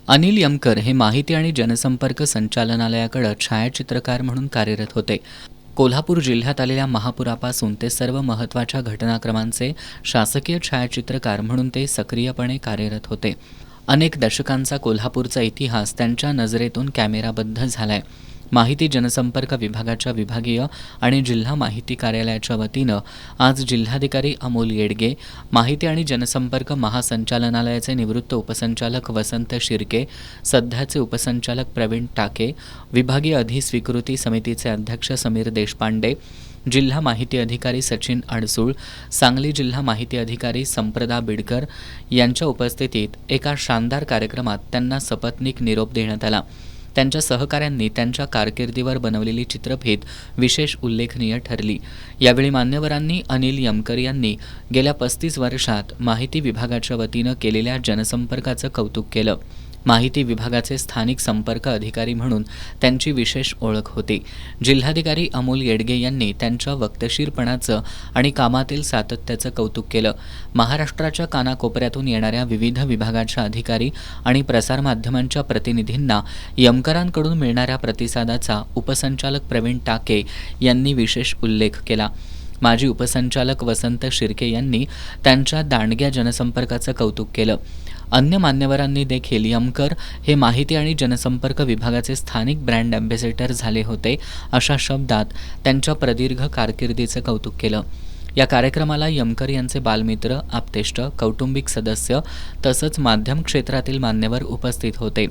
अनिल यमकर हे माहिती आणि जनसंपर्क संचालनालयाकडे छायाचित्रकार म्हणून कार्यरत होते. कोल्हापूर जिल्ह्यात आलेल्या महापुरापासून ते सर्व महत्त्वाच्या घटनाक्रमांचे शासकीय छायाचित्रकार म्हणून ते सक्रियपणे कार्यरत होते. अनेक दशकांचा कोल्हापूरचा इतिहास त्यांच्या नजरेतून कॅमेराबद्ध झालाय. माहिती जनसंपर्क विभागाच्या विभागीय आणि जिल्हा माहिती कार्यालयाच्या वतीनं आज जिल्हाधिकारी अमोल येडगे, माहिती आणि जनसंपर्क महासंचालनालयाचे निवृत्त उपसंचालक वसंत शिर्के, सध्याचे उपसंचालक प्रवीण टाके, विभागीय अधिस्वीकृती समितीचे अध्यक्ष समीर देशपांडे, जिल्हा माहिती अधिकारी सचिन अडसूळ, सांगली जिल्हा माहिती अधिकारी संप्रदा बिडकर यांच्या उपस्थितीत एका शानदार कार्यक्रमात त्यांना सपत्नीक निरोप देण्यात आला. त्यांच्या सहकाऱ्यांनी त्यांच्या कारकिर्दीवर बनवलेली चित्रफीत विशेष उल्लेखनीय ठरली. यावेळी मान्यवरांनी अनिल यमकर यांनी गेल्या 35 वर्षात माहिती विभागाच्या वतीनं केलेल्या जनसंपर्काचं कौतुक केलं. माहिती विभागाचे स्थानिक संपर्क अधिकारी म्हणून त्यांची विशेष ओळख होती. जिल्हाधिकारी अमोल येडगे यांनी त्यांच्या वक्तशीरपणाचं आणि कामातील सातत्याचं कौतुक केलं. महाराष्ट्राच्या कानाकोपऱ्यातून येणाऱ्या विविध विभागाच्या अधिकारी आणि प्रसारमाध्यमांच्या प्रतिनिधींना यमकरांकडून मिळणाऱ्या प्रतिसादाचा उपसंचालक प्रवीण टाके यांनी विशेष उल्लेख केला. माजी उपसंचालक वसंत शिर्के यांनी त्यांच्या दांडग्या जनसंपर्काचं कौतुक केलं. अन्य मान्यवरांनी देखील यमकर हे माहिती आणि जनसंपर्क विभागाचे स्थानिक ब्रँड अँबॅसेडर झाले होते अशा शब्दात त्यांच्या प्रदीर्घ कारकिर्दीचं कौतुक केलं. या कार्यक्रमाला यमकर यांचे बालमित्र, आप्तेष्ट, कौटुंबिक सदस्य तसंच माध्यम क्षेत्रातील मान्यवर उपस्थित होते.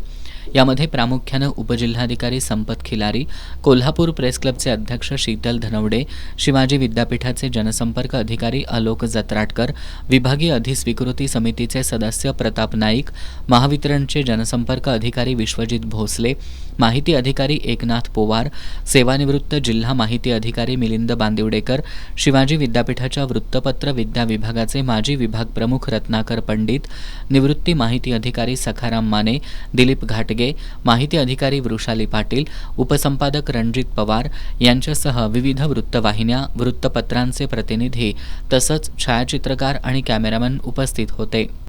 यामध्ये प्रामुख्यानं उपजिल्हाधिकारी संपत खिलारी, कोल्हापूर प्रेस क्लबचे अध्यक्ष शीतल धनवडे, शिवाजी विद्यापीठाचे जनसंपर्क अधिकारी आलोक जत्राटकर, विभागीय अधिस्वीकृती समितीचे सदस्य प्रताप नाईक, महावितरणचे जनसंपर्क अधिकारी विश्वजित भोसले, माहिती अधिकारी एकनाथ पोवार, सेवानिवृत्त जिल्हा माहिती अधिकारी मिलिंद बांदिवडेकर, शिवाजी विद्यापीठाच्या वृत्तपत्र विद्या विभागाचे माजी विभाग प्रमुख रत्नाकर पंडित, निवृत्ती माहिती अधिकारी सखाराम माने, दिलीप घाटगे, माहिती अधिकारी वृषाली पाटील, उपसंपादक रणजित पवार यांच्यासह विविध वृत्तवाहिन्या, वृत्तपत्रांचे प्रतिनिधी तसंच छायाचित्रकार आणि कॅमेरामॅन उपस्थित होते.